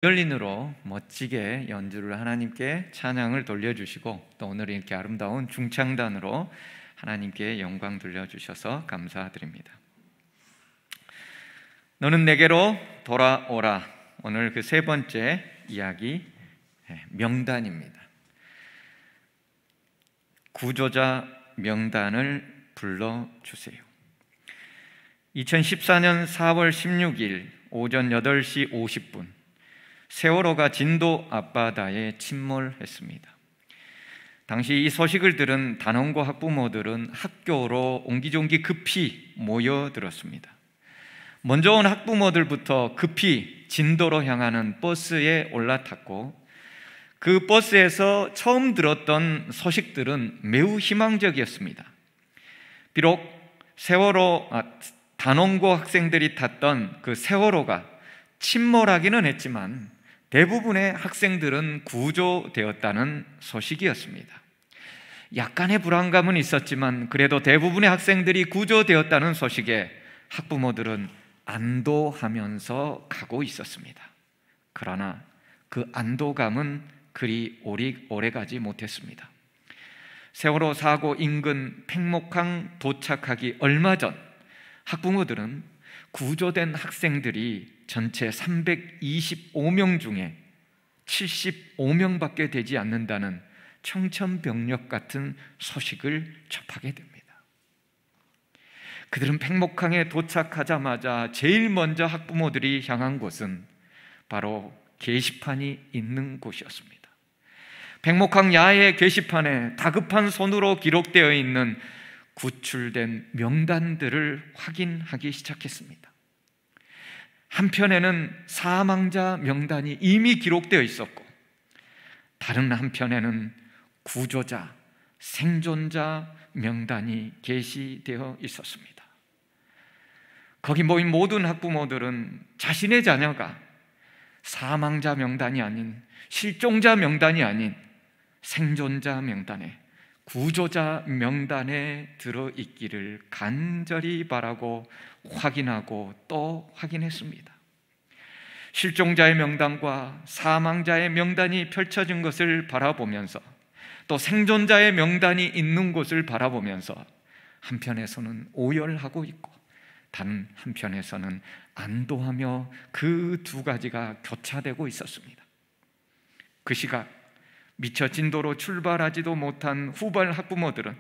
바이올린으로 멋지게 연주를 하나님께 찬양을 돌려주시고, 또 오늘 이렇게 아름다운 중창단으로 하나님께 영광 돌려주셔서 감사드립니다. 너는 내게로 돌아오라. 오늘 그 세 번째 이야기, 명단입니다. 구조자 명단을 불러주세요. 2014년 4월 16일 오전 8시 50분 세월호가 진도 앞바다에 침몰했습니다. 당시 이 소식을 들은 단원고 학부모들은 학교로 옹기종기 급히 모여들었습니다. 먼저 온 학부모들부터 급히 진도로 향하는 버스에 올라탔고, 그 버스에서 처음 들었던 소식들은 매우 희망적이었습니다. 비록 단원고 학생들이 탔던 그 세월호가 침몰하기는 했지만 대부분의 학생들은 구조되었다는 소식이었습니다. 약간의 불안감은 있었지만 그래도 대부분의 학생들이 구조되었다는 소식에 학부모들은 안도하면서 가고 있었습니다. 그러나 그 안도감은 그리 오래가지 못했습니다. 세월호 사고 인근 팽목항 도착하기 얼마 전 학부모들은 구조된 학생들이 전체 325명 중에 75명밖에 되지 않는다는 청천벽력 같은 소식을 접하게 됩니다. 그들은 팽목항에 도착하자마자 제일 먼저 학부모들이 향한 곳은 바로 게시판이 있는 곳이었습니다. 팽목항 야외 게시판에 다급한 손으로 기록되어 있는 구출된 명단들을 확인하기 시작했습니다. 한편에는 사망자 명단이 이미 기록되어 있었고, 다른 한편에는 구조자, 생존자 명단이 게시되어 있었습니다. 거기 모인 모든 학부모들은 자신의 자녀가 사망자 명단이 아닌, 실종자 명단이 아닌 생존자 명단에, 구조자 명단에 들어있기를 간절히 바라고 확인하고 또 확인했습니다. 실종자의 명단과 사망자의 명단이 펼쳐진 것을 바라보면서, 또 생존자의 명단이 있는 곳을 바라보면서 한편에서는 오열하고 있고 다른 한편에서는 안도하며 그 두 가지가 교차되고 있었습니다. 그 시각 미처 진도로 출발하지도 못한 후발 학부모들은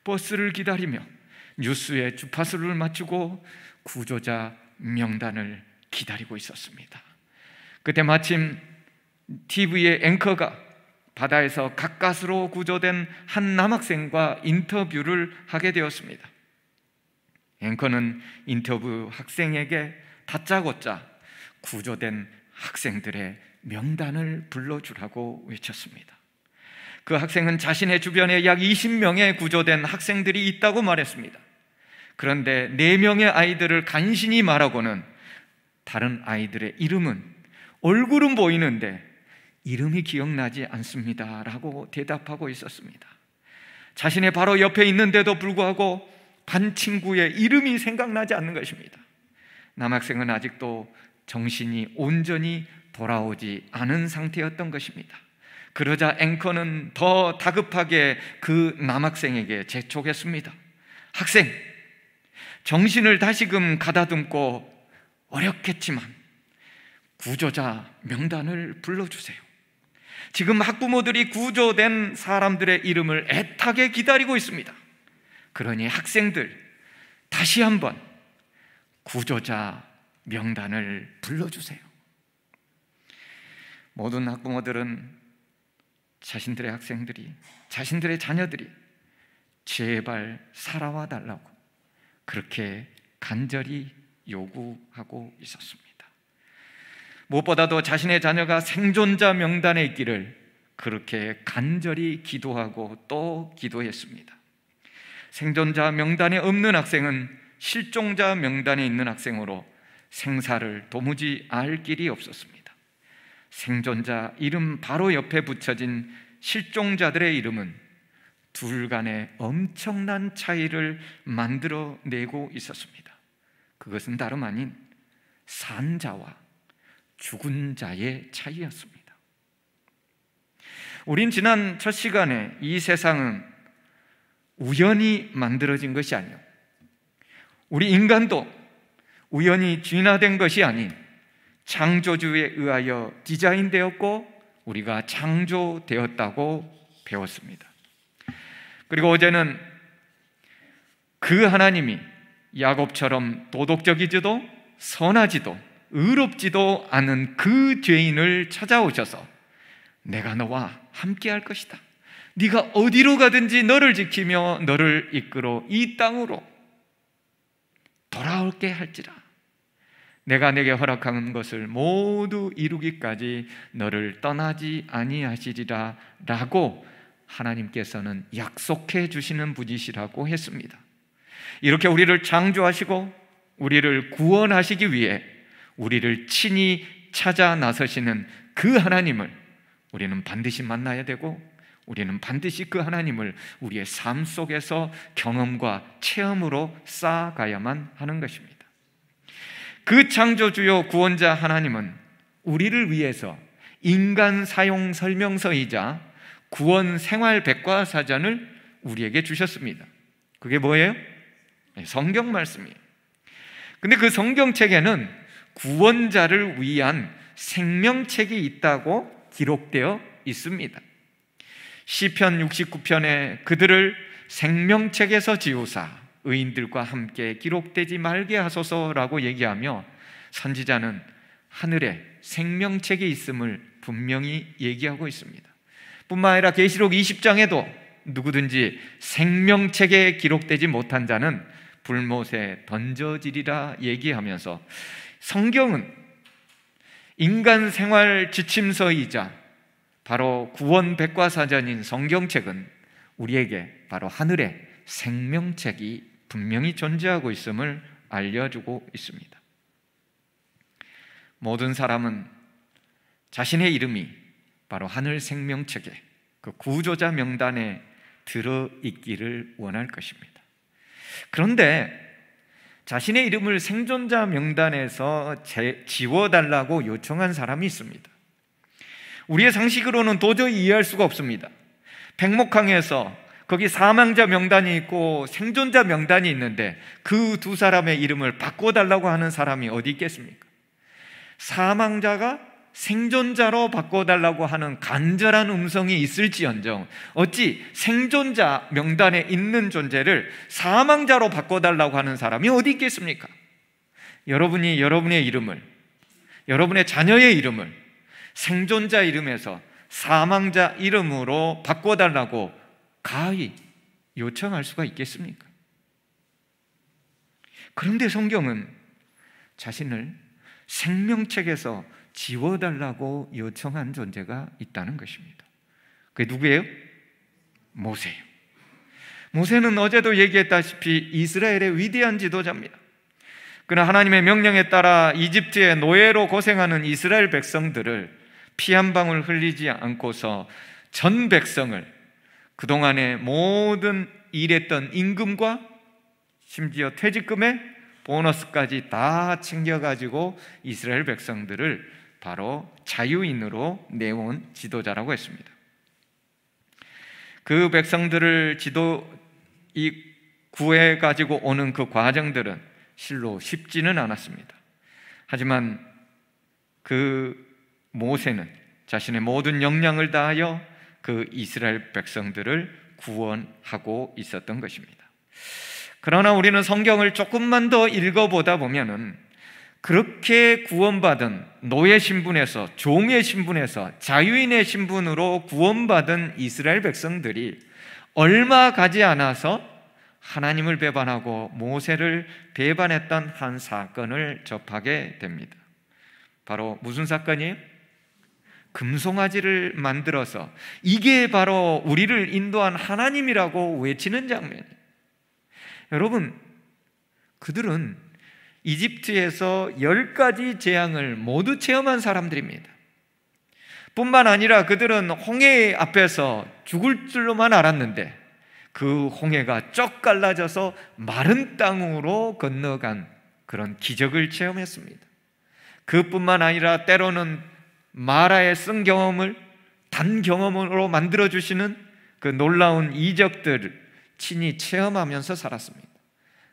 버스를 기다리며 뉴스의 주파수를 맞추고 구조자 명단을 기다리고 있었습니다. 그때 마침 TV의 앵커가 바다에서 가까스로 구조된 한 남학생과 인터뷰를 하게 되었습니다. 앵커는 인터뷰 학생에게 다짜고짜 구조된 학생들의 명단을 불러주라고 외쳤습니다. 그 학생은 자신의 주변에 약 20명의 구조된 학생들이 있다고 말했습니다. 그런데 4명의 아이들을 간신히 말하고는 다른 아이들의 이름은, 얼굴은 보이는데 이름이 기억나지 않습니다 라고 대답하고 있었습니다. 자신의 바로 옆에 있는데도 불구하고 반 친구의 이름이 생각나지 않는 것입니다. 남학생은 아직도 정신이 온전히 돌아오지 않은 상태였던 것입니다. 그러자 앵커는 더 다급하게 그 남학생에게 재촉했습니다. 학생, 정신을 다시금 가다듬고 어렵겠지만 구조자 명단을 불러주세요. 지금 학부모들이 구조된 사람들의 이름을 애타게 기다리고 있습니다. 그러니 학생들, 다시 한번 구조자 명단을 불러주세요. 모든 학부모들은 자신들의 학생들이, 자신들의 자녀들이 제발 살아와 달라고 그렇게 간절히 요구하고 있었습니다. 무엇보다도 자신의 자녀가 생존자 명단에 있기를 그렇게 간절히 기도하고 또 기도했습니다. 생존자 명단에 없는 학생은 실종자 명단에 있는 학생으로 생사를 도무지 알 길이 없었습니다. 생존자 이름 바로 옆에 붙여진 실종자들의 이름은 둘 간의 엄청난 차이를 만들어내고 있었습니다. 그것은 다름 아닌 산자와 죽은 자의 차이였습니다. 우린 지난 첫 시간에 이 세상은 우연히 만들어진 것이 아니요, 우리 인간도 우연히 진화된 것이 아닌 창조주에 의하여 디자인되었고 우리가 창조되었다고 배웠습니다. 그리고 어제는 그 하나님이 야곱처럼 도덕적이지도 선하지도 의롭지도 않은 그 죄인을 찾아오셔서 내가 너와 함께 할 것이다, 네가 어디로 가든지 너를 지키며 너를 이끌어 이 땅으로 돌아올게 할지라, 내가 내게 허락한 것을 모두 이루기까지 너를 떠나지 아니하시리라 라고 하나님께서는 약속해 주시는 분이시라고 했습니다. 이렇게 우리를 창조하시고 우리를 구원하시기 위해 우리를 친히 찾아 나서시는 그 하나님을 우리는 반드시 만나야 되고, 우리는 반드시 그 하나님을 우리의 삶 속에서 경험과 체험으로 쌓아가야만 하는 것입니다. 그 창조주요 구원자 하나님은 우리를 위해서 인간 사용 설명서이자 구원 생활 백과사전을 우리에게 주셨습니다. 그게 뭐예요? 성경 말씀이에요. 근데 그 성경책에는 구원자를 위한 생명책이 있다고 기록되어 있습니다. 시편 69편에 그들을 생명책에서 지우사 의인들과 함께 기록되지 말게 하소서라고 얘기하며 선지자는 하늘에 생명책이 있음을 분명히 얘기하고 있습니다. 뿐만 아니라 계시록 20장에도 누구든지 생명책에 기록되지 못한 자는 불못에 던져지리라 얘기하면서 성경은 인간 생활 지침서이자 바로 구원 백과사전인 성경책은 우리에게 바로 하늘의 생명책이 분명히 존재하고 있음을 알려주고 있습니다. 모든 사람은 자신의 이름이 바로 하늘 생명책에, 그 구조자 명단에 들어있기를 원할 것입니다. 그런데 자신의 이름을 생존자 명단에서 지워달라고 요청한 사람이 있습니다. 우리의 상식으로는 도저히 이해할 수가 없습니다. 백목항에서 거기 사망자 명단이 있고 생존자 명단이 있는데 그 두 사람의 이름을 바꿔달라고 하는 사람이 어디 있겠습니까? 사망자가 생존자로 바꿔달라고 하는 간절한 음성이 있을지언정 어찌 생존자 명단에 있는 존재를 사망자로 바꿔달라고 하는 사람이 어디 있겠습니까? 여러분이 여러분의 이름을, 여러분의 자녀의 이름을 생존자 이름에서 사망자 이름으로 바꿔달라고 가히 요청할 수가 있겠습니까? 그런데 성경은 자신을 생명책에서 지워달라고 요청한 존재가 있다는 것입니다. 그게 누구예요? 모세예요. 모세는 어제도 얘기했다시피 이스라엘의 위대한 지도자입니다. 그러나 하나님의 명령에 따라 이집트의 노예로 고생하는 이스라엘 백성들을 피 한 방울 흘리지 않고서 전 백성을 그동안의 모든 일했던 임금과 심지어 퇴직금에 보너스까지 다 챙겨가지고 이스라엘 백성들을 바로 자유인으로 내온 지도자라고 했습니다. 그 백성들을 구해가지고 오는 그 과정들은 실로 쉽지는 않았습니다. 하지만 그 모세는 자신의 모든 역량을 다하여 그 이스라엘 백성들을 구원하고 있었던 것입니다. 그러나 우리는 성경을 조금만 더 읽어보다 보면은 그렇게 구원받은 노예 신분에서 종의 신분에서 자유인의 신분으로 구원받은 이스라엘 백성들이 얼마 가지 않아서 하나님을 배반하고 모세를 배반했던 한 사건을 접하게 됩니다. 바로 무슨 사건이에요? 금송아지를 만들어서 이게 바로 우리를 인도한 하나님이라고 외치는 장면이에요. 여러분, 그들은 이집트에서 10가지 재앙을 모두 체험한 사람들입니다. 뿐만 아니라 그들은 홍해 앞에서 죽을 줄로만 알았는데 그 홍해가 쩍 갈라져서 마른 땅으로 건너간 그런 기적을 체험했습니다. 그뿐만 아니라 때로는 마라의 쓴 경험을 단 경험으로 만들어주시는 그 놀라운 이적들을 친히 체험하면서 살았습니다.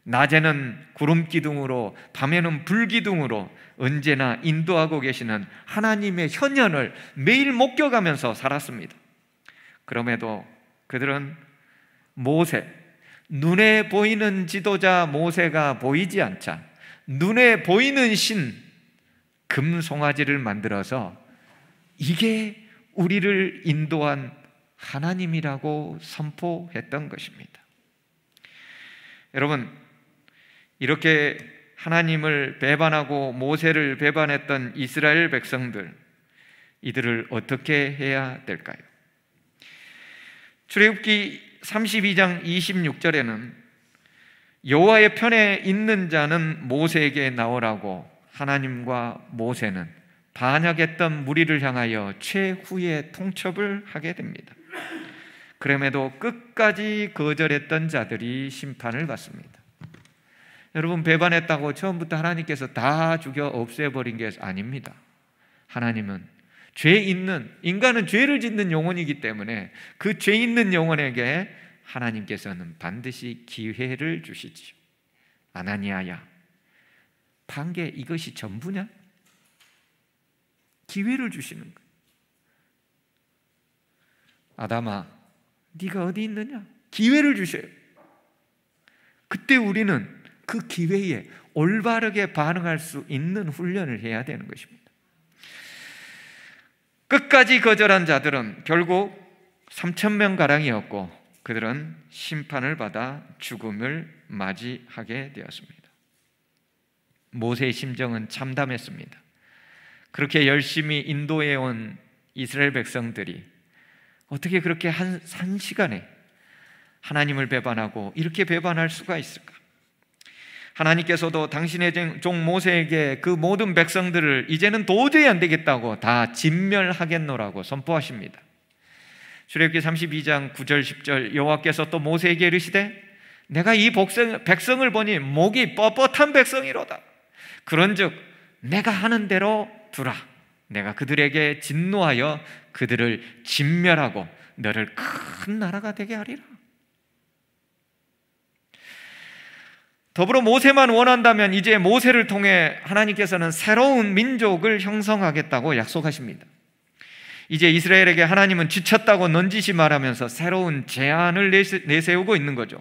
낮에는 구름 기둥으로, 밤에는 불 기둥으로 언제나 인도하고 계시는 하나님의 현현을 매일 목격하면서 살았습니다. 그럼에도 그들은 모세, 눈에 보이는 지도자 모세가 보이지 않자 눈에 보이는 신 금송아지를 만들어서 이게 우리를 인도한 하나님이라고 선포했던 것입니다. 여러분, 이렇게 하나님을 배반하고 모세를 배반했던 이스라엘 백성들, 이들을 어떻게 해야 될까요? 출애굽기 32장 26절에는 여호와의 편에 있는 자는 모세에게 나오라고 하나님과 모세는 반역했던 무리를 향하여 최후의 통첩을 하게 됩니다. 그럼에도 끝까지 거절했던 자들이 심판을 받습니다. 여러분, 배반했다고 처음부터 하나님께서 다 죽여 없애버린 게 아닙니다. 하나님은 죄 있는, 인간은 죄를 짓는 영혼이기 때문에 그 죄 있는 영혼에게 하나님께서는 반드시 기회를 주시지요. 아나니아야, 판게 이것이 전부냐? 기회를 주시는 거예요. 아담아, 네가 어디 있느냐? 기회를 주셔요. 그때 우리는 그 기회에 올바르게 반응할 수 있는 훈련을 해야 되는 것입니다. 끝까지 거절한 자들은 결국 3,000명가량이었고 그들은 심판을 받아 죽음을 맞이하게 되었습니다. 모세의 심정은 참담했습니다. 그렇게 열심히 인도해온 이스라엘 백성들이 어떻게 그렇게 한 시간에 하나님을 배반하고 이렇게 배반할 수가 있을까? 하나님께서도 당신의 종 모세에게 그 모든 백성들을 이제는 도저히 안 되겠다고 다 진멸하겠노라고 선포하십니다. 출애굽기 32장 9절 10절 여호와께서 또 모세에게 이르시되 내가 이 백성을 보니 목이 뻣뻣한 백성이로다. 그런즉 내가 하는 대로 두라. 내가 그들에게 진노하여 그들을 진멸하고 너를 큰 나라가 되게 하리라. 더불어 모세만 원한다면 이제 모세를 통해 하나님께서는 새로운 민족을 형성하겠다고 약속하십니다. 이제 이스라엘에게 하나님은 지쳤다고 넌지시 말하면서 새로운 제안을 내세우고 있는 거죠.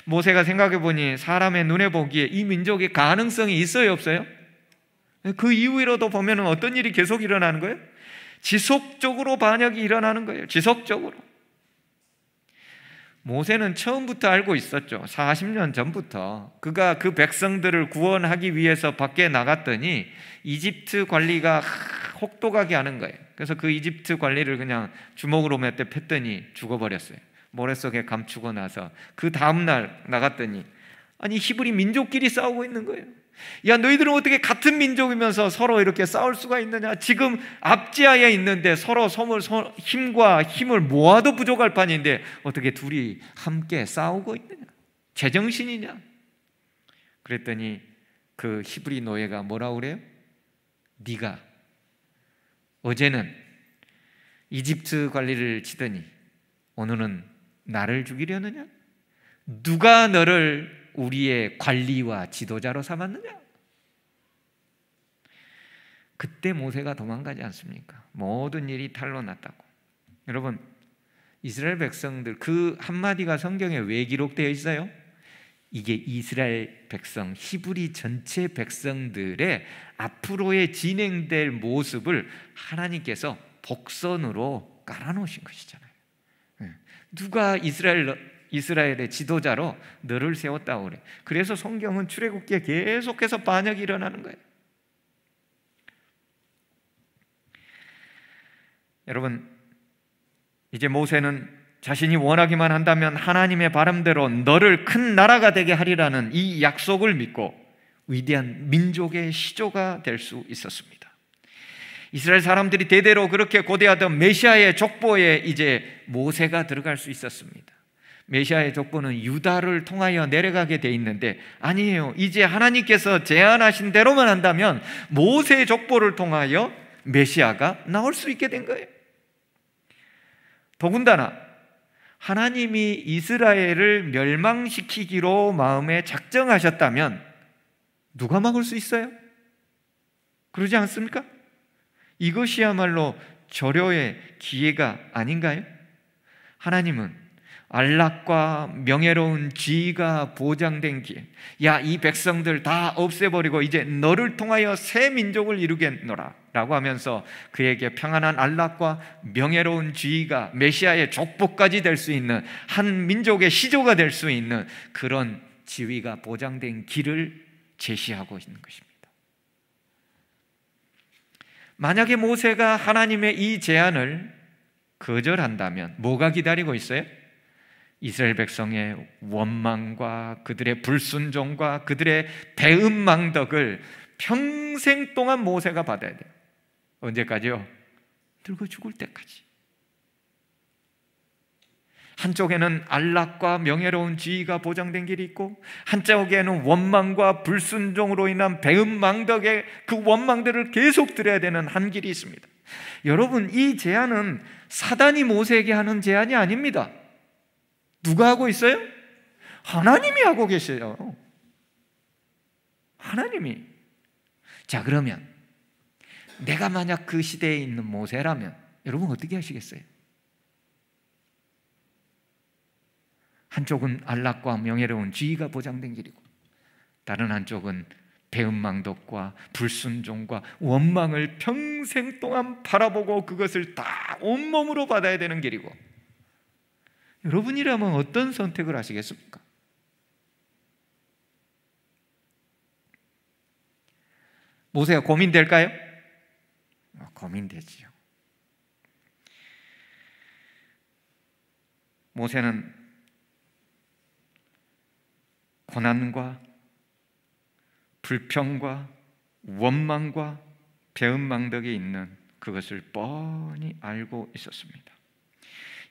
모세가 생각해 보니 사람의 눈에 보기에 이 민족이 가능성이 있어요, 없어요? 그 이후로도 보면 어떤 일이 계속 일어나는 거예요? 지속적으로 반역이 일어나는 거예요. 지속적으로. 모세는 처음부터 알고 있었죠. 40년 전부터 그가 그 백성들을 구원하기 위해서 밖에 나갔더니 이집트 관리가 혹독하게 하는 거예요. 그래서 그 이집트 관리를 그냥 주먹으로 몇 대 팼더니 죽어버렸어요. 모래 속에 감추고 나서 그 다음날 나갔더니 아니 히브리 민족끼리 싸우고 있는 거예요. 야, 너희들은 어떻게 같은 민족이면서 서로 이렇게 싸울 수가 있느냐? 지금 압지하에 있는데 서로 힘과 힘을 모아도 부족할 판인데 어떻게 둘이 함께 싸우고 있느냐? 제정신이냐? 그랬더니 그 히브리 노예가 뭐라고 그래요? 네가 어제는 이집트 관리를 치더니 오늘은 나를 죽이려느냐? 누가 너를 우리의 관리와 지도자로 삼았느냐? 그때 모세가 도망가지 않습니까? 모든 일이 탈로 났다고. 여러분, 이스라엘 백성들 그 한마디가 성경에 왜 기록되어 있어요? 이게 이스라엘 백성, 히브리 전체 백성들의 앞으로의 진행될 모습을 하나님께서 복선으로 깔아놓으신 것이잖아요. 누가 이스라엘의 지도자로 너를 세웠다고 그래. 그래서 성경은 출애굽기에 계속해서 반역이 일어나는 거예요. 여러분, 이제 모세는 자신이 원하기만 한다면 하나님의 바람대로 너를 큰 나라가 되게 하리라는 이 약속을 믿고 위대한 민족의 시조가 될 수 있었습니다. 이스라엘 사람들이 대대로 그렇게 고대하던 메시아의 족보에 이제 모세가 들어갈 수 있었습니다. 메시아의 족보는 유다를 통하여 내려가게 돼 있는데 아니에요. 이제 하나님께서 제안하신 대로만 한다면 모세의 족보를 통하여 메시아가 나올 수 있게 된 거예요. 더군다나 하나님이 이스라엘을 멸망시키기로 마음에 작정하셨다면 누가 막을 수 있어요? 그러지 않습니까? 이것이야말로 절호의 기회가 아닌가요? 하나님은 안락과 명예로운 지위가 보장된 기회, 야, 이 백성들 다 없애버리고 이제 너를 통하여 새 민족을 이루겠노라 라고 하면서 그에게 평안한 안락과 명예로운 지위가 메시아의 족보까지 될 수 있는, 한 민족의 시조가 될 수 있는 그런 지위가 보장된 길을 제시하고 있는 것입니다. 만약에 모세가 하나님의 이 제안을 거절한다면 뭐가 기다리고 있어요? 이스라엘 백성의 원망과 그들의 불순종과 그들의 배은망덕을 평생 동안 모세가 받아야 돼요. 언제까지요? 늙어 죽을 때까지. 한쪽에는 안락과 명예로운 지위가 보장된 길이 있고 한쪽에는 원망과 불순종으로 인한 배은망덕의 그 원망들을 계속 들어야 되는 한 길이 있습니다. 여러분, 이 제안은 사단이 모세에게 하는 제안이 아닙니다. 누가 하고 있어요? 하나님이 하고 계세요. 하나님이. 자, 그러면 내가 만약 그 시대에 있는 모세라면 여러분 어떻게 하시겠어요? 한쪽은 안락과 명예로운 지위가 보장된 길이고 다른 한쪽은 배은망덕과 불순종과 원망을 평생 동안 바라보고 그것을 다 온몸으로 받아야 되는 길이고, 여러분이라면 어떤 선택을 하시겠습니까? 모세가 고민될까요? 고민되지요. 모세는 고난과 불평과 원망과 배은망덕이 있는 그것을 뻔히 알고 있었습니다.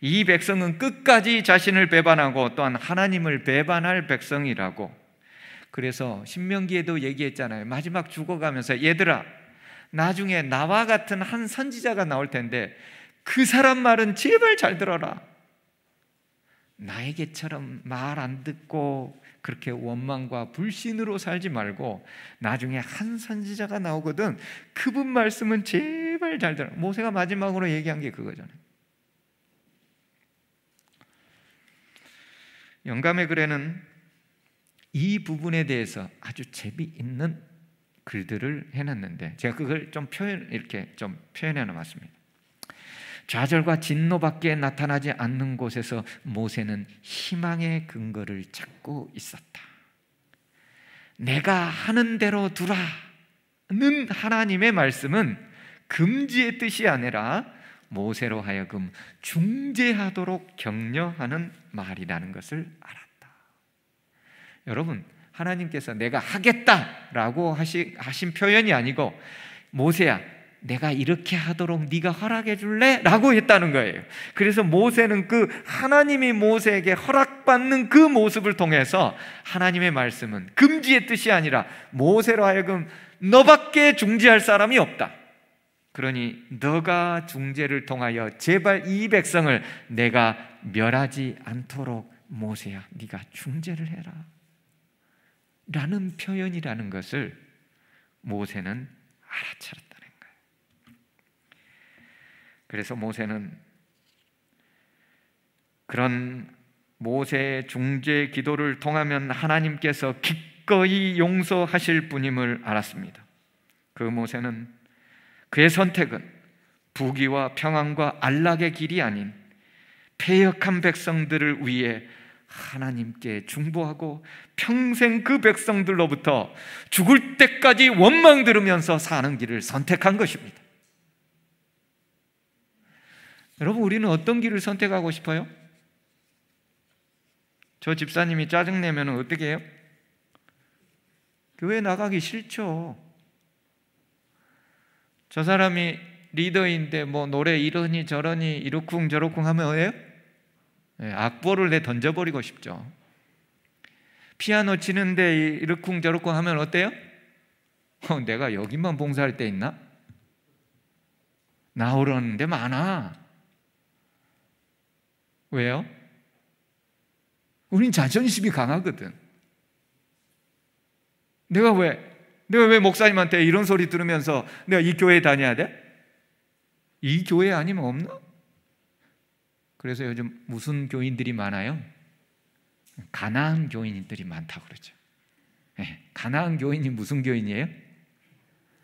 이 백성은 끝까지 자신을 배반하고 또한 하나님을 배반할 백성이라고, 그래서 신명기에도 얘기했잖아요. 마지막 죽어가면서 얘들아, 나중에 나와 같은 한 선지자가 나올 텐데 그 사람 말은 제발 잘 들어라. 나에게처럼 말 안 듣고 그렇게 원망과 불신으로 살지 말고 나중에 한 선지자가 나오거든, 그분 말씀은 제발 잘 들어. 모세가 마지막으로 얘기한 게 그거잖아요. 영감의 글에는 이 부분에 대해서 아주 재미있는 글들을 해놨는데 제가 그걸 좀 이렇게 좀 표현해 놨습니다. 좌절과 진노밖에 나타나지 않는 곳에서 모세는 희망의 근거를 찾고 있었다. 내가 하는 대로 두라는 하나님의 말씀은 금지의 뜻이 아니라 모세로 하여금 중재하도록 격려하는 말이라는 것을 알았다. 여러분, 하나님께서 내가 하겠다라고 하신 표현이 아니고 모세야, 내가 이렇게 하도록 네가 허락해 줄래? 라고 했다는 거예요. 그래서 모세는 그 하나님이 모세에게 허락받는 그 모습을 통해서 하나님의 말씀은 금지의 뜻이 아니라 모세로 하여금 너밖에 중재할 사람이 없다. 그러니 너가 중재를 통하여 제발 이 백성을 내가 멸하지 않도록 모세야, 네가 중재를 해라 라는 표현이라는 것을 모세는 알아차렸다. 그래서 모세는 그런 모세의 중재 기도를 통하면 하나님께서 기꺼이 용서하실 분임을 알았습니다. 그 모세는 그의 선택은 부귀와 평안과 안락의 길이 아닌 패역한 백성들을 위해 하나님께 중보하고 평생 그 백성들로부터 죽을 때까지 원망 들으면서 사는 길을 선택한 것입니다. 여러분, 우리는 어떤 길을 선택하고 싶어요? 저 집사님이 짜증내면 어떻게 해요? 교회 나가기 싫죠. 저 사람이 리더인데 뭐 노래 이러니 저러니 이러쿵 저러쿵 하면 뭐예요? 악보를 내 던져버리고 싶죠. 피아노 치는데 이러쿵저러쿵 하면 어때요? 내가 여기만 봉사할 때 있나? 나오려는 데 많아. 왜요? 우린 자존심이 강하거든. 내가 왜 목사님한테 이런 소리 들으면서 내가 이 교회에 다녀야 돼? 이 교회 아니면 없나? 그래서 요즘 무슨 교인들이 많아요? 가나안 교인들이 많다고 그러죠. 가나안 교인이 무슨 교인이에요?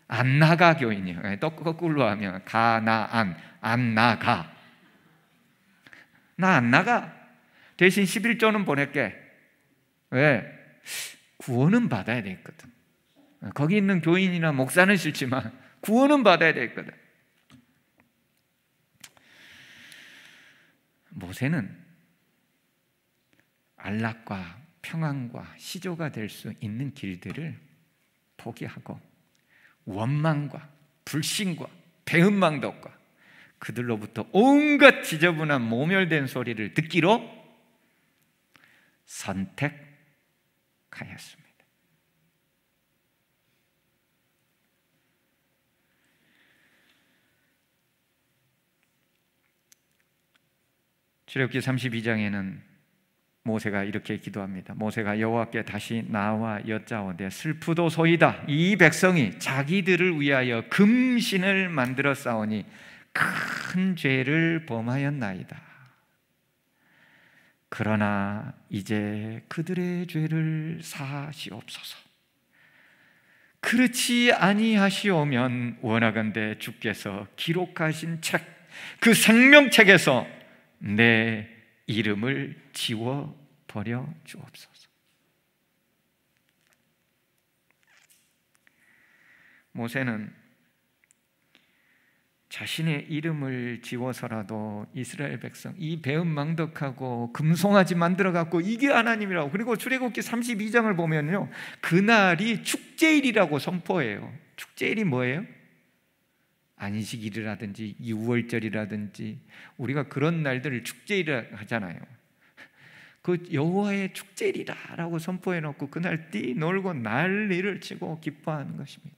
안 나가 교인이에요. 또 거꾸로 하면 가나안, 안 나가. 나 안 나가. 대신 11조는 보낼게. 왜? 구원은 받아야 되거든. 거기 있는 교인이나 목사는 싫지만 구원은 받아야 되거든. 모세는 안락과 평안과 시조가 될 수 있는 길들을 포기하고 원망과 불신과 배은망덕과 그들로부터 온갖 지저분한 모멸된 소리를 듣기로 선택하였습니다. 출애굽기 32장에는 모세가 이렇게 기도합니다. 모세가 여호와께 다시 나와 여짜오되 슬프도소이다. 이 백성이 자기들을 위하여 금신을 만들어 싸우니 큰 죄를 범하였나이다. 그러나 이제 그들의 죄를 사하시옵소서. 그렇지 아니하시오면 원하건대 주께서 기록하신 책, 그 생명책에서 내 이름을 지워버려 주옵소서. 모세는 자신의 이름을 지워서라도 이스라엘 백성, 이 배은망덕하고 금송아지 만들어갖고 이게 하나님이라고, 그리고 출애굽기 32장을 보면요, 그날이 축제일이라고 선포해요. 축제일이 뭐예요? 안식일이라든지 유월절이라든지 우리가 그런 날들을 축제일이라 하잖아요. 그 여호와의 축제일이라고 선포해놓고 그날 뛰놀고 난리를 치고 기뻐하는 것입니다.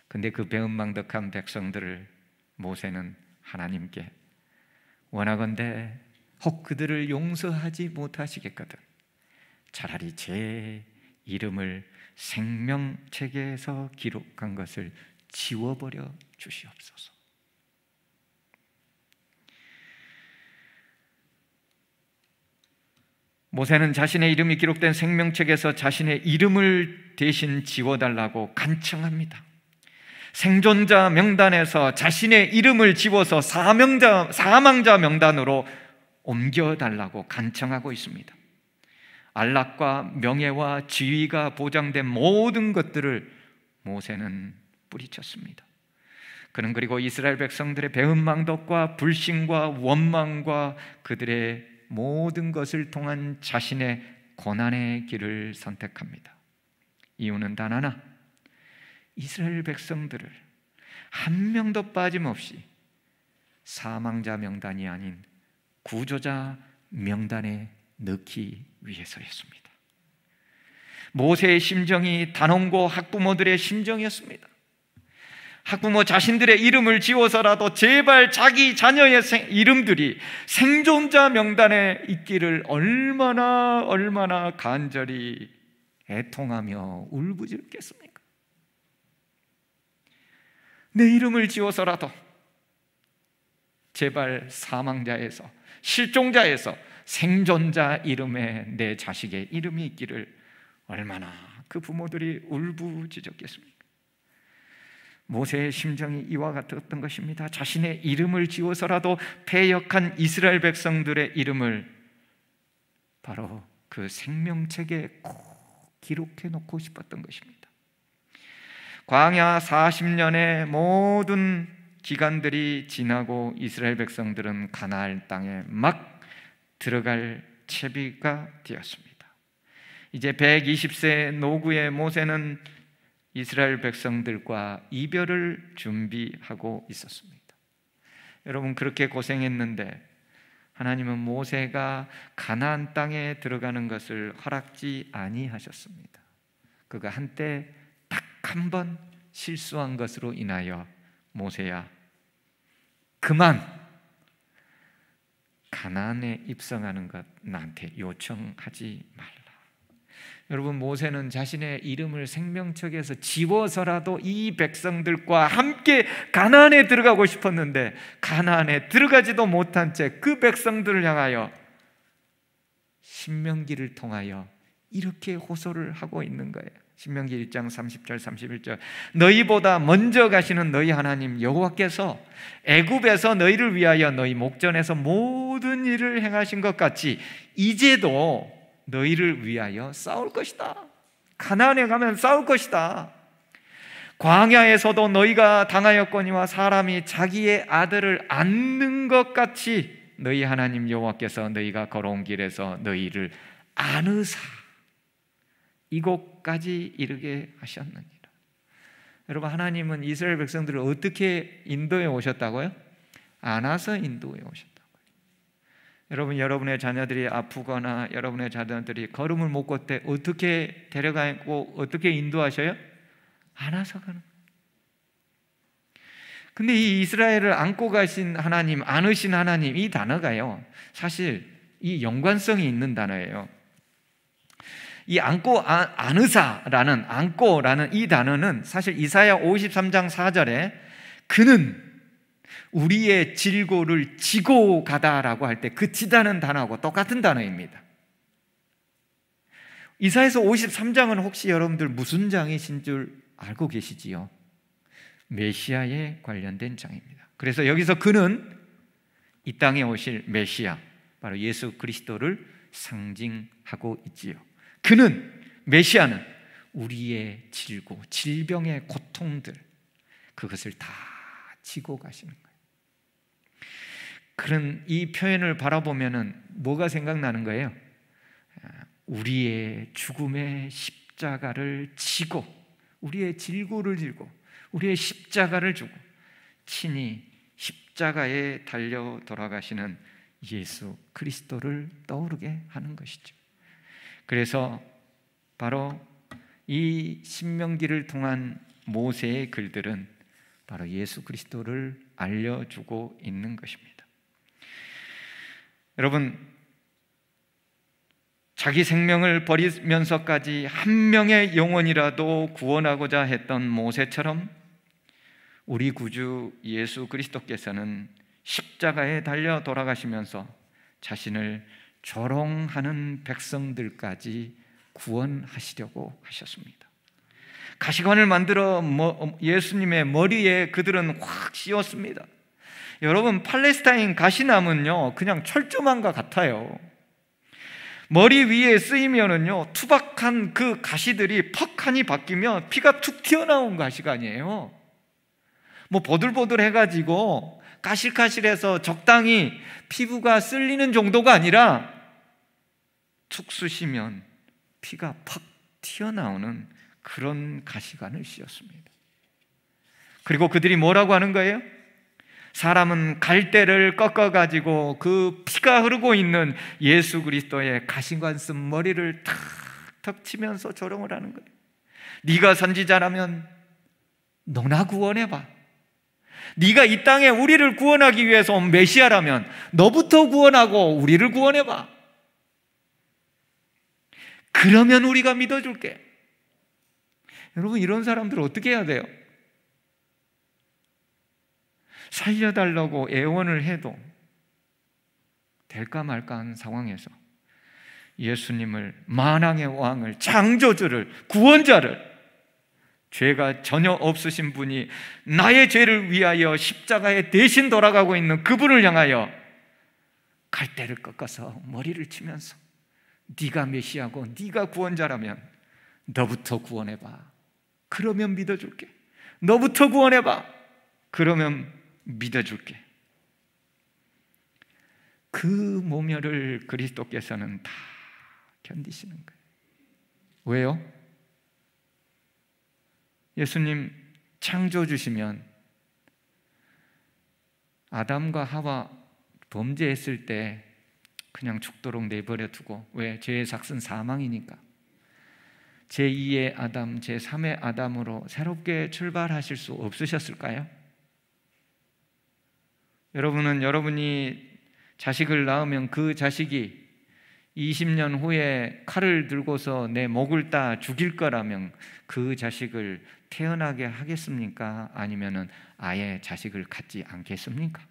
근데 그 배은망덕한 백성들을 모세는 하나님께 원하건대 혹 그들을 용서하지 못하시겠거든 차라리 제 이름을 생명책에서 기록한 것을 지워버려 주시옵소서. 모세는 자신의 이름이 기록된 생명책에서 자신의 이름을 대신 지워달라고 간청합니다. 생존자 명단에서 자신의 이름을 지워서 사망자 명단으로 옮겨달라고 간청하고 있습니다. 안락과 명예와 지위가 보장된 모든 것들을 모세는 뿌리쳤습니다. 그는 그리고 이스라엘 백성들의 배은망덕과 불신과 원망과 그들의 모든 것을 통한 자신의 고난의 길을 선택합니다. 이유는 단 하나, 이스라엘 백성들을 한 명도 빠짐없이 사망자 명단이 아닌 구조자 명단에 넣기 위해서였습니다. 모세의 심정이 단원고 학부모들의 심정이었습니다. 학부모 자신들의 이름을 지워서라도 제발 자기 자녀의 이름들이 생존자 명단에 있기를 얼마나 간절히 애통하며 울부짖겠습니까? 내 이름을 지워서라도 제발 사망자에서, 실종자에서 생존자 이름에 내 자식의 이름이 있기를 얼마나 그 부모들이 울부짖었겠습니까? 모세의 심정이 이와 같았던 것입니다. 자신의 이름을 지워서라도 패역한 이스라엘 백성들의 이름을 바로 그 생명책에 꼭 기록해 놓고 싶었던 것입니다. 광야 40년의 모든 기간들이 지나고 이스라엘 백성들은 가나안 땅에 막 들어갈 채비가 되었습니다. 이제 120세 노구의 모세는 이스라엘 백성들과 이별을 준비하고 있었습니다. 여러분, 그렇게 고생했는데 하나님은 모세가 가나안 땅에 들어가는 것을 허락지 아니하셨습니다. 그가 한때 딱 한 번 실수한 것으로 인하여 모세야, 그만 가나안에 입성하는 것 나한테 요청하지 말라. 여러분, 모세는 자신의 이름을 생명책에서 지워서라도 이 백성들과 함께 가나안에 들어가고 싶었는데 가나안에 들어가지도 못한 채 그 백성들을 향하여 신명기를 통하여 이렇게 호소를 하고 있는 거예요. 신명기 1장 30절 31절, 너희보다 먼저 가시는 너희 하나님 여호와께서 애굽에서 너희를 위하여 너희 목전에서 모든 일을 행하신 것 같이 이제도 너희를 위하여 싸울 것이다. 가나안에 가면 싸울 것이다. 광야에서도 너희가 당하였거니와 사람이 자기의 아들을 안는 것 같이 너희 하나님 여호와께서 너희가 걸어온 길에서 너희를 안으사 이곳까지 이르게 하셨느니라. 여러분, 하나님은 이스라엘 백성들을 어떻게 인도해 오셨다고요? 안아서 인도해 오셨다고요. 여러분, 여러분의 자녀들이 아프거나 여러분의 자녀들이 걸음을 못 걷을 때 어떻게 데려가고 어떻게 인도하셔요? 안아서 가는 거예요. 근데 이 이스라엘을 안고 가신 하나님, 안으신 하나님, 이 단어가요, 사실 이 연관성이 있는 단어예요. 이 안고, 안으사라는, 안고라는 이 단어는 사실 이사야 53장 4절에 그는 우리의 질고를 지고 가다라고 할 때 그 지다는 단어하고 똑같은 단어입니다. 이사야서 53장은 혹시 여러분들 무슨 장이신 줄 알고 계시지요? 메시아에 관련된 장입니다. 그래서 여기서 그는 이 땅에 오실 메시아, 바로 예수 그리스도를 상징하고 있지요. 그는, 메시아는 우리의 질고, 질병의 고통들, 그것을 다 지고 가시는 거예요. 그런 이 표현을 바라보면은 뭐가 생각나는 거예요? 우리의 죽음의 십자가를 지고, 우리의 질고를 지고, 우리의 십자가를 주고 친히 십자가에 달려 돌아가시는 예수 그리스도를 떠오르게 하는 것이죠. 그래서 바로 이 신명기를 통한 모세의 글들은 바로 예수 그리스도를 알려주고 있는 것입니다. 여러분, 자기 생명을 버리면서까지 한 명의 영혼이라도 구원하고자 했던 모세처럼 우리 구주 예수 그리스도께서는 십자가에 달려 돌아가시면서 자신을 조롱하는 백성들까지 구원하시려고 하셨습니다. 가시관을 만들어 예수님의 머리에 그들은 확 씌웠습니다. 여러분, 팔레스타인 가시나무는요 그냥 철조망과 같아요. 머리 위에 쓰이면은요 투박한 그 가시들이 퍽하니 바뀌면 피가 툭 튀어나온 가시가 아니에요. 뭐 보들보들 해가지고 까실까실해서 적당히 피부가 쓸리는 정도가 아니라 툭 쑤시면 피가 퍽 튀어나오는 그런 가시관을 씌웠습니다. 그리고 그들이 뭐라고 하는 거예요? 사람은 갈대를 꺾어가지고 그 피가 흐르고 있는 예수 그리스도의 가시관 쓴 머리를 탁탁 치면서 조롱을 하는 거예요. 네가 선지자라면 너나 구원해봐. 네가 이 땅에 우리를 구원하기 위해서 온 메시아라면 너부터 구원하고 우리를 구원해봐. 그러면 우리가 믿어줄게. 여러분, 이런 사람들 어떻게 해야 돼요? 살려달라고 애원을 해도 될까 말까 하는 상황에서 예수님을, 만왕의 왕을, 창조주를, 구원자를, 죄가 전혀 없으신 분이 나의 죄를 위하여 십자가에 대신 돌아가고 있는 그분을 향하여 갈대를 꺾어서 머리를 치면서 네가 메시아고 네가 구원자라면 너부터 구원해봐. 그러면 믿어줄게. 너부터 구원해봐. 그러면 믿어줄게. 그 모멸을 그리스도께서는 다 견디시는 거예요. 왜요? 예수님 창조주시면 아담과 하와 범죄했을 때 그냥 죽도록 내버려 두고, 왜? 죄의 삭은 사망이니까. 제2의 아담, 제3의 아담으로 새롭게 출발하실 수 없으셨을까요? 여러분은 여러분이 자식을 낳으면 그 자식이 20년 후에 칼을 들고서 내 목을 따 죽일 거라면 그 자식을 태어나게 하겠습니까? 아니면 아예 자식을 갖지 않겠습니까?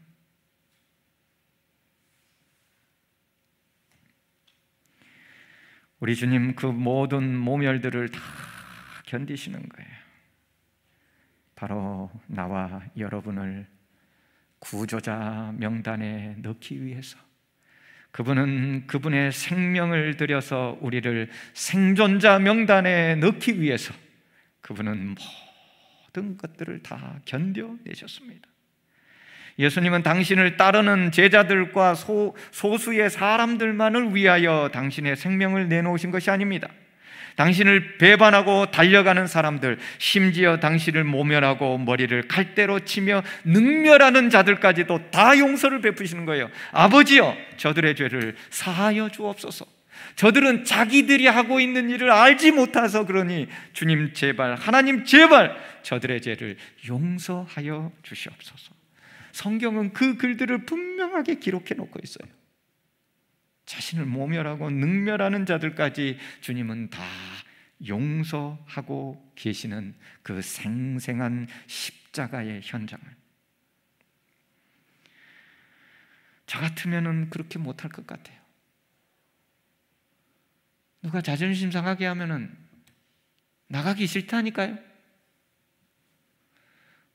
우리 주님 그 모든 모멸들을 다 견디시는 거예요. 바로 나와 여러분을 구조자 명단에 넣기 위해서, 그분은 그분의 생명을 들여서 우리를 생존자 명단에 넣기 위해서 그분은 모든 것들을 다 견뎌내셨습니다. 예수님은 당신을 따르는 제자들과 소수의 사람들만을 위하여 당신의 생명을 내놓으신 것이 아닙니다. 당신을 배반하고 달려가는 사람들, 심지어 당신을 모멸하고 머리를 칼대로 치며 능멸하는 자들까지도 다 용서를 베푸시는 거예요. 아버지여, 저들의 죄를 사하여 주옵소서. 저들은 자기들이 하고 있는 일을 알지 못해서 그러니 주님 제발, 하나님 제발 저들의 죄를 용서하여 주시옵소서. 성경은 그 글들을 분명하게 기록해 놓고 있어요. 자신을 모멸하고 능멸하는 자들까지 주님은 다 용서하고 계시는 그 생생한 십자가의 현장을, 저 같으면 그렇게 못할 것 같아요. 누가 자존심 상하게 하면 나가기 싫다니까요.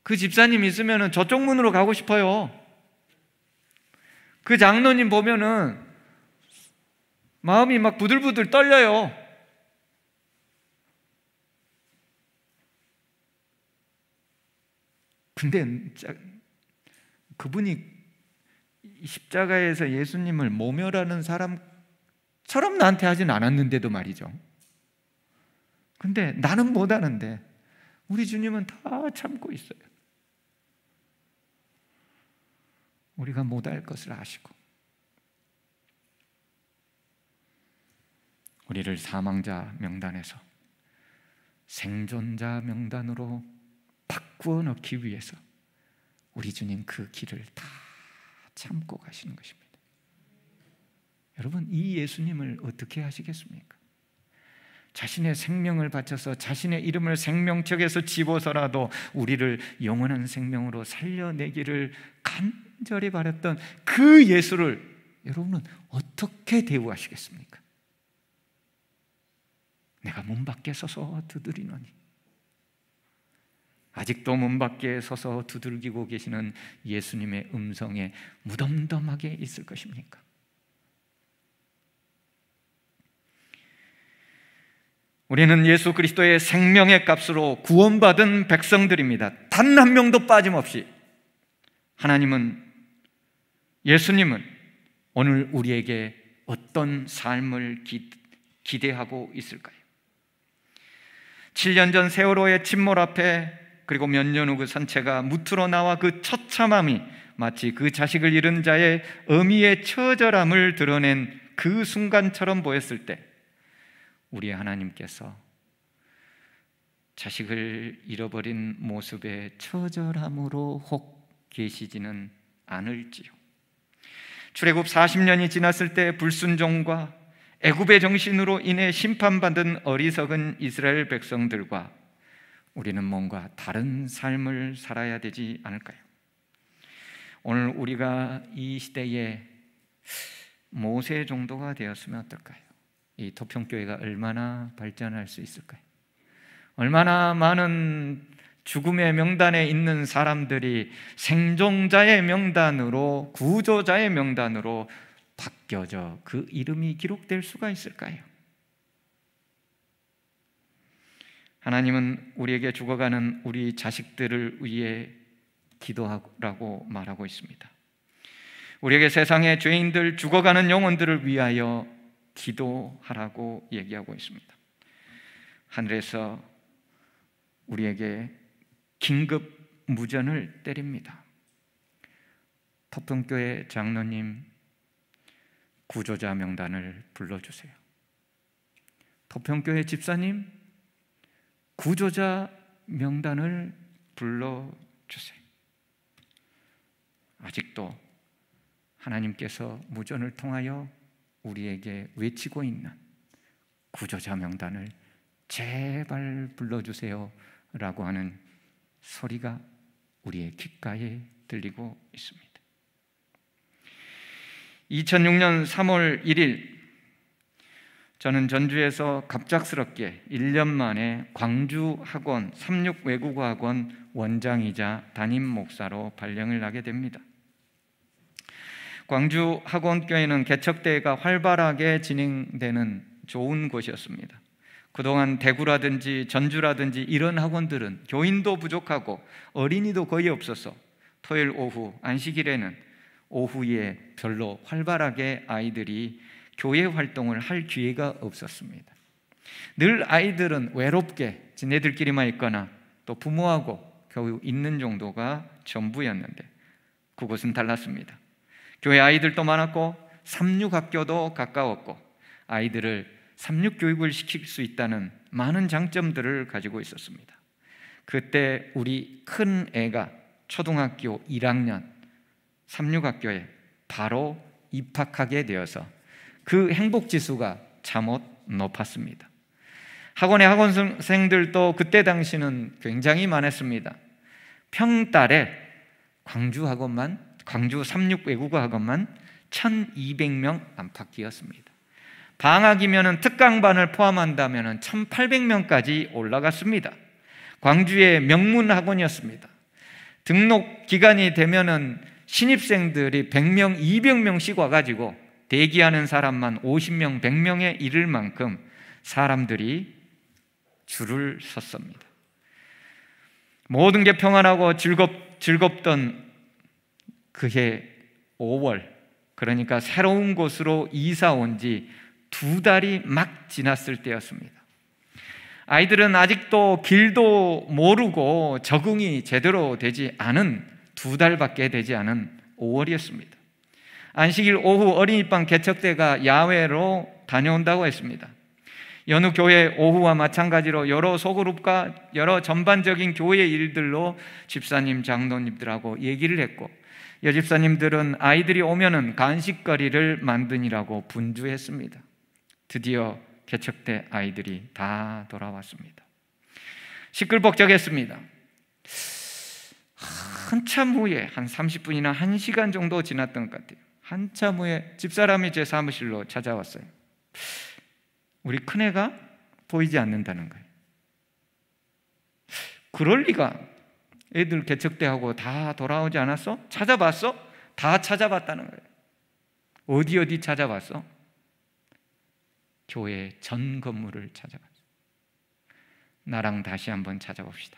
그 집사님 있으면 저쪽 문으로 가고 싶어요. 그 장로님 보면은 마음이 막 부들부들 떨려요. 근데 그분이 십자가에서 예수님을 모멸하는 사람처럼 나한테 하진 않았는데도 말이죠. 근데 나는 못하는데 우리 주님은 다 참고 있어요. 우리가 못할 것을 아시고 우리를 사망자 명단에서 생존자 명단으로 바꾸어 넣기 위해서 우리 주님 그 길을 다 참고 가시는 것입니다. 여러분, 이 예수님을 어떻게 하시겠습니까? 자신의 생명을 바쳐서 자신의 이름을 생명책에서 집어서라도 우리를 영원한 생명으로 살려내기를 간절히 바랬던 그 예수를 여러분은 어떻게 대우하시겠습니까? 내가 문 밖에 서서 두드리노니, 아직도 문 밖에 서서 두들기고 계시는 예수님의 음성에 무덤덤하게 있을 것입니까? 우리는 예수 그리스도의 생명의 값으로 구원받은 백성들입니다. 단 한 명도 빠짐없이. 하나님은, 예수님은 오늘 우리에게 어떤 삶을 기대하고 있을까요? 7년 전 세월호의 침몰 앞에, 그리고 몇 년 후 그 선체가 무트로 나와 그 처참함이 마치 그 자식을 잃은 자의 어미의 처절함을 드러낸 그 순간처럼 보였을 때 우리 하나님께서 자식을 잃어버린 모습의 처절함으로 혹 계시지는 않을지요. 출애굽 40년이 지났을 때 불순종과 애굽의 정신으로 인해 심판받은 어리석은 이스라엘 백성들과 우리는 뭔가 다른 삶을 살아야 되지 않을까요? 오늘 우리가 이 시대에 모세 정도가 되었으면 어떨까요? 이 토평교회가 얼마나 발전할 수 있을까요? 얼마나 많은 죽음의 명단에 있는 사람들이 생존자의 명단으로, 구조자의 명단으로 바뀌어져 그 이름이 기록될 수가 있을까요? 하나님은 우리에게 죽어가는 우리 자식들을 위해 기도하라고 말하고 있습니다. 우리에게 세상의 죄인들, 죽어가는 영혼들을 위하여 기도하라고 얘기하고 있습니다. 하늘에서 우리에게 긴급 무전을 때립니다. 토평교회 장로님 구조자 명단을 불러주세요. 토평교회 집사님 구조자 명단을 불러주세요. 아직도 하나님께서 무전을 통하여 우리에게 외치고 있는 구조자 명단을 제발 불러주세요 라고 하는 소리가 우리의 귓가에 들리고 있습니다. 2006년 3월 1일 저는 전주에서 갑작스럽게 1년 만에 광주 학원 36외국어학원 원장이자 담임 목사로 발령을 나게 됩니다. 광주 학원교회는 개척대회가 활발하게 진행되는 좋은 곳이었습니다. 그동안 대구라든지 전주라든지 이런 학원들은 교인도 부족하고 어린이도 거의 없어서 토요일 오후 안식일에는 오후에 별로 활발하게 아이들이 교회 활동을 할 기회가 없었습니다. 늘 아이들은 외롭게 지네들끼리만 있거나 또 부모하고 겨우 있는 정도가 전부였는데 그곳은 달랐습니다. 교회 아이들도 많았고 삼육학교도 가까웠고 아이들을 삼육교육을 시킬 수 있다는 많은 장점들을 가지고 있었습니다. 그때 우리 큰 애가 초등학교 1학년 삼육학교에 바로 입학하게 되어서 그 행복지수가 잠옷 높았습니다. 학원의 학원생들도 그때 당시는 굉장히 많았습니다. 평달에 광주 삼육 외국어 학원만 1200명 안팎이었습니다. 방학이면 특강반을 포함한다면 1800명까지 올라갔습니다. 광주의 명문 학원이었습니다. 등록 기간이 되면 신입생들이 100명, 200명씩 와가지고 대기하는 사람만 50명, 100명에 이를 만큼 사람들이 줄을 섰습니다. 모든 게 평안하고 즐겁던 그해 5월, 그러니까 새로운 곳으로 이사 온 지 2달이 막 지났을 때였습니다. 아이들은 아직도 길도 모르고 적응이 제대로 되지 않은 2달밖에 되지 않은 5월이었습니다. 안식일 오후 어린이방 개척대가 야외로 다녀온다고 했습니다. 여느 교회 오후와 마찬가지로 여러 소그룹과 여러 전반적인 교회 일들로 집사님, 장로님들하고 얘기를 했고 여집사님들은 아이들이 오면은 간식거리를 만드니라고 분주했습니다. 드디어 개척대 아이들이 다 돌아왔습니다. 시끌벅적했습니다. 한참 후에 한 30분이나 1시간 정도 지났던 것 같아요. 한참 후에 집사람이 제 사무실로 찾아왔어요. 우리 큰애가 보이지 않는다는 거예요. 그럴 리가. 애들 개척대하고 다 돌아오지 않았어? 찾아봤어? 다 찾아봤다는 거예요. 어디 찾아봤어? 교회 전 건물을 찾아봤어. 나랑 다시 한번 찾아봅시다.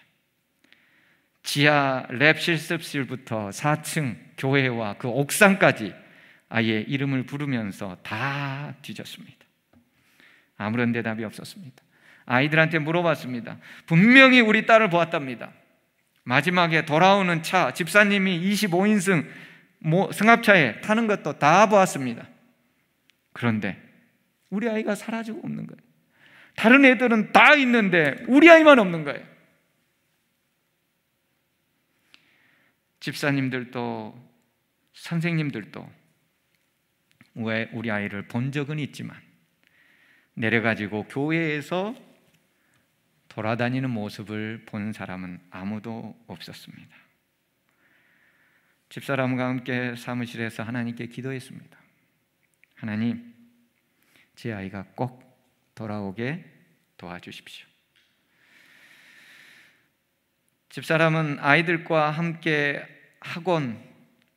지하 랩 실습실부터 4층 교회와 그 옥상까지 아예 이름을 부르면서 다 뒤졌습니다. 아무런 대답이 없었습니다. 아이들한테 물어봤습니다. 분명히 우리 딸을 보았답니다. 마지막에 돌아오는 차, 집사님이 25인승 승합차에 타는 것도 다 보았습니다. 그런데 우리 아이가 사라지고 없는 거예요. 다른 애들은 다 있는데 우리 아이만 없는 거예요. 집사님들도 선생님들도 왜 우리 아이를 본 적은 있지만 내려가지고 교회에서 돌아다니는 모습을 본 사람은 아무도 없었습니다. 집사람과 함께 사무실에서 하나님께 기도했습니다. 하나님, 제 아이가 꼭 돌아오게 도와주십시오. 집사람은 아이들과 함께 학원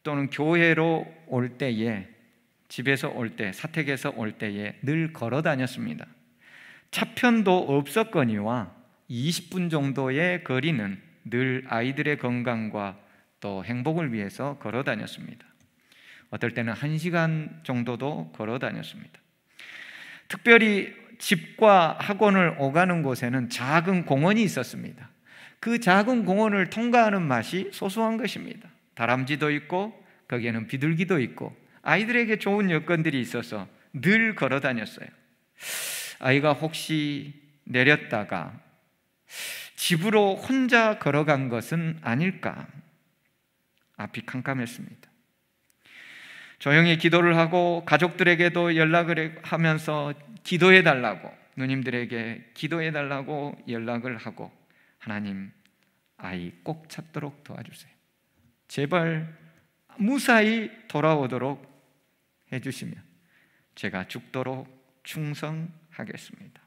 또는 교회로 올 때에, 집에서 올 때, 사택에서 올 때에 늘 걸어 다녔습니다. 차편도 없었거니와 20분 정도의 거리는 늘 아이들의 건강과 또 행복을 위해서 걸어 다녔습니다. 어떨 때는 1시간 정도도 걸어 다녔습니다. 특별히 집과 학원을 오가는 곳에는 작은 공원이 있었습니다. 그 작은 공원을 통과하는 맛이 소소한 것입니다. 다람쥐도 있고 거기에는 비둘기도 있고 아이들에게 좋은 여건들이 있어서 늘 걸어 다녔어요. 아이가 혹시 내렸다가 집으로 혼자 걸어간 것은 아닐까? 앞이 캄캄했습니다. 조용히 기도를 하고 가족들에게도 연락을 하면서 기도해 달라고, 누님들에게 기도해 달라고 연락을 하고, 하나님, 아이 꼭 찾도록 도와주세요. 제발 무사히 돌아오도록 해주시면 제가 죽도록 충성하겠습니다.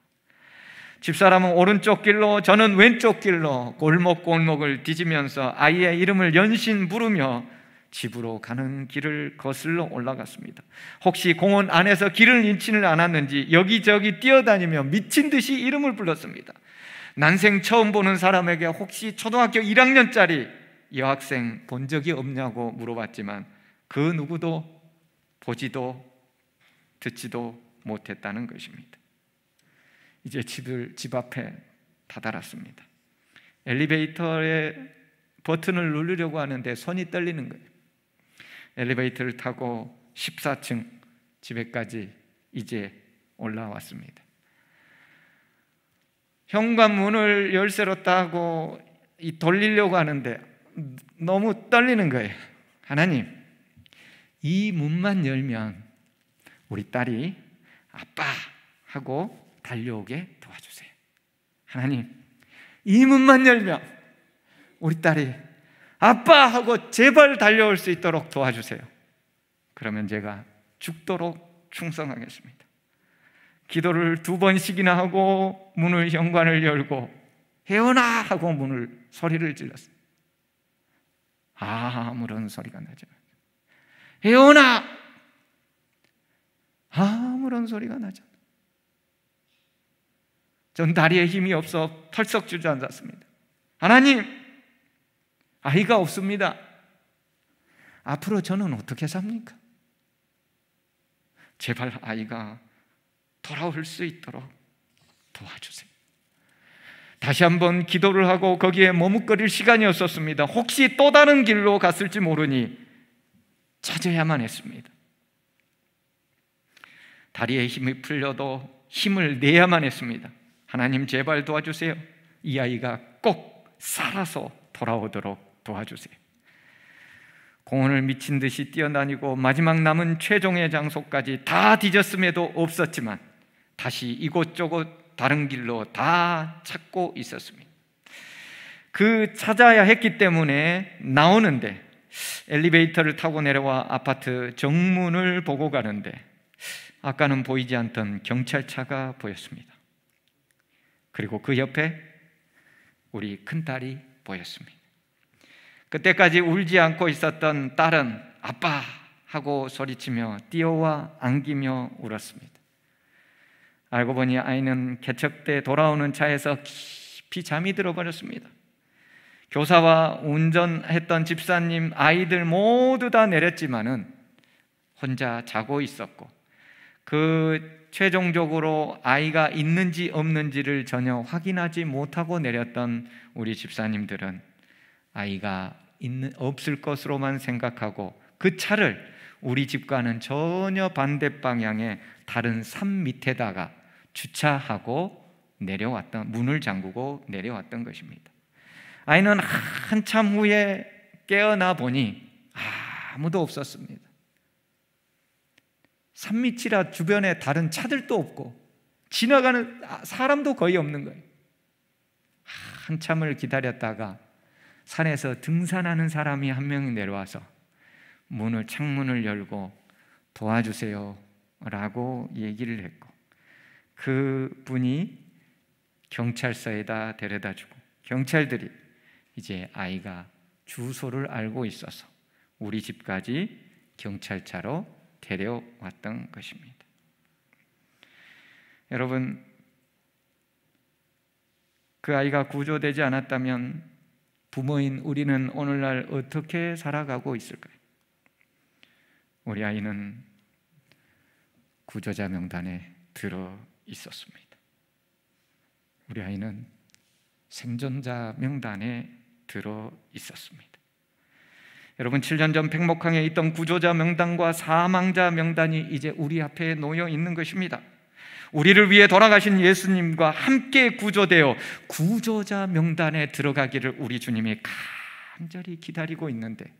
집사람은 오른쪽 길로, 저는 왼쪽 길로 골목골목을 뒤지면서 아이의 이름을 연신 부르며 집으로 가는 길을 거슬러 올라갔습니다. 혹시 공원 안에서 길을 잃지는 않았는지 여기저기 뛰어다니며 미친 듯이 이름을 불렀습니다. 난생 처음 보는 사람에게 혹시 초등학교 1학년짜리 여학생 본 적이 없냐고 물어봤지만 그 누구도 보지도 듣지도 못했다는 것입니다. 이제 집 앞에 다다랐습니다. 엘리베이터의 버튼을 누르려고 하는데 손이 떨리는 거예요. 엘리베이터를 타고 14층 집에까지 이제 올라왔습니다. 현관문을 열쇠로 따고 돌리려고 하는데 너무 떨리는 거예요. 하나님, 이 문만 열면 우리 딸이 아빠 하고 달려오게 도와주세요. 하나님, 이 문만 열면 우리 딸이 아빠 하고 제발 달려올 수 있도록 도와주세요. 그러면 제가 죽도록 충성하겠습니다. 기도를 2번씩이나 하고 문을 현관을 열고 혜원아 하고 문을 소리를 질렀어요. 아무런 소리가 나지 않아요. 혜원아! 아무런 소리가 나지 않아요. 전 다리에 힘이 없어 털썩 주저앉았습니다. 하나님, 아이가 없습니다. 앞으로 저는 어떻게 삽니까? 제발 아이가 돌아올 수 있도록 도와주세요. 다시 한번 기도를 하고 거기에 머뭇거릴 시간이 없었습니다. 혹시 또 다른 길로 갔을지 모르니 찾아야만 했습니다. 다리에 힘이 풀려도 힘을 내야만 했습니다. 하나님, 제발 도와주세요. 이 아이가 꼭 살아서 돌아오도록 도와주세요. 공원을 미친 듯이 뛰어다니고 마지막 남은 최종의 장소까지 다 뒤졌음에도 없었지만 다시 이곳저곳 다른 길로 다 찾고 있었습니다. 그 찾아야 했기 때문에 나오는데 엘리베이터를 타고 내려와 아파트 정문을 보고 가는데 아까는 보이지 않던 경찰차가 보였습니다. 그리고 그 옆에 우리 큰딸이 보였습니다. 그때까지 울지 않고 있었던 딸은 아빠 하고 소리치며 뛰어와 안기며 울었습니다. 알고 보니 아이는 개척대 돌아오는 차에서 깊이 잠이 들어버렸습니다. 교사와 운전했던 집사님, 아이들 모두 다 내렸지만은 혼자 자고 있었고, 그 최종적으로 아이가 있는지 없는지를 전혀 확인하지 못하고 내렸던 우리 집사님들은 아이가 없을 것으로만 생각하고 그 차를 우리 집과는 전혀 반대 방향의 다른 산 밑에다가 주차하고 내려왔던, 문을 잠그고 내려왔던 것입니다. 아이는 한참 후에 깨어나 보니 아무도 없었습니다. 산 밑이라 주변에 다른 차들도 없고 지나가는 사람도 거의 없는 거예요. 한참을 기다렸다가 산에서 등산하는 사람이 한 명 내려와서 창문을 열고 도와주세요 라고 얘기를 했고, 그 분이 경찰서에다 데려다주고 경찰들이 이제 아이가 주소를 알고 있어서 우리 집까지 경찰차로 데려왔던 것입니다. 여러분, 그 아이가 구조되지 않았다면 부모인 우리는 오늘날 어떻게 살아가고 있을까요? 우리 아이는 구조자 명단에 들어 있었습니다. 우리 아이는 생존자 명단에 들어 있었습니다. 여러분, 7년 전 백목항에 있던 구조자 명단과 사망자 명단이 이제 우리 앞에 놓여 있는 것입니다. 우리를 위해 돌아가신 예수님과 함께 구조되어 구조자 명단에 들어가기를 우리 주님이 간절히 기다리고 있는데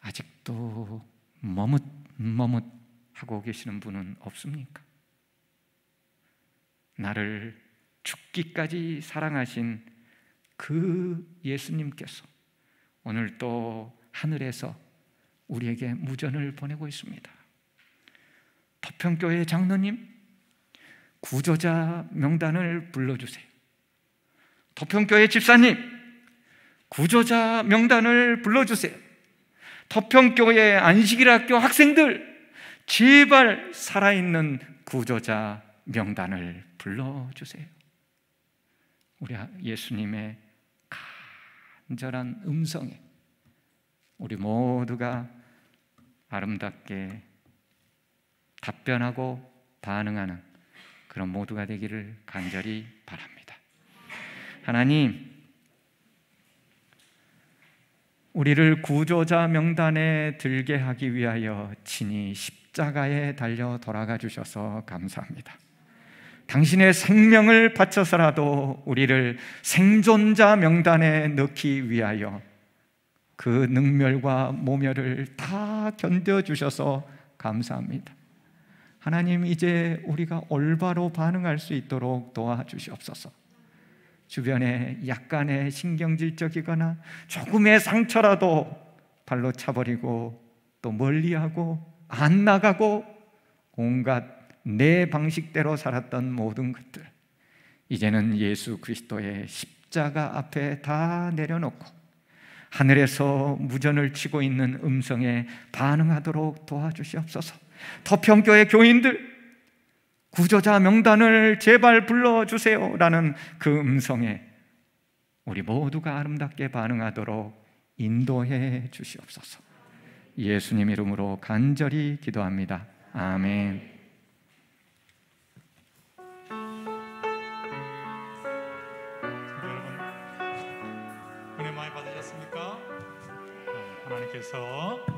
아직도 머뭇하고 계시는 분은 없습니까? 나를 죽기까지 사랑하신 그 예수님께서 오늘 또 하늘에서 우리에게 무전을 보내고 있습니다. 터평교회 장로님, 구조자 명단을 불러주세요. 터평교회 집사님, 구조자 명단을 불러주세요. 터평교회 안식일학교 학생들, 제발 살아있는 구조자 명단을 불러주세요. 우리 예수님의 간절한 음성에 우리 모두가 아름답게 답변하고 반응하는 그런 모두가 되기를 간절히 바랍니다. 하나님, 우리를 구조자 명단에 들게 하기 위하여 친히 십자가에 달려 돌아가 주셔서 감사합니다. 당신의 생명을 바쳐서라도 우리를 생존자 명단에 넣기 위하여 그 능멸과 모멸을 다 견뎌주셔서 감사합니다. 하나님, 이제 우리가 올바로 반응할 수 있도록 도와주시옵소서. 주변에 약간의 신경질적이거나 조금의 상처라도 발로 차버리고 또 멀리하고 안 나가고 온갖 내 방식대로 살았던 모든 것들, 이제는 예수 그리스도의 십자가 앞에 다 내려놓고 하늘에서 무전을 치고 있는 음성에 반응하도록 도와주시옵소서. 터평교회 교인들, 구조자 명단을 제발 불러주세요 라는 그 음성에 우리 모두가 아름답게 반응하도록 인도해 주시옵소서. 예수님 이름으로 간절히 기도합니다. 아멘. 여러분, 은혜 많이 받으셨습니까? 하나님께서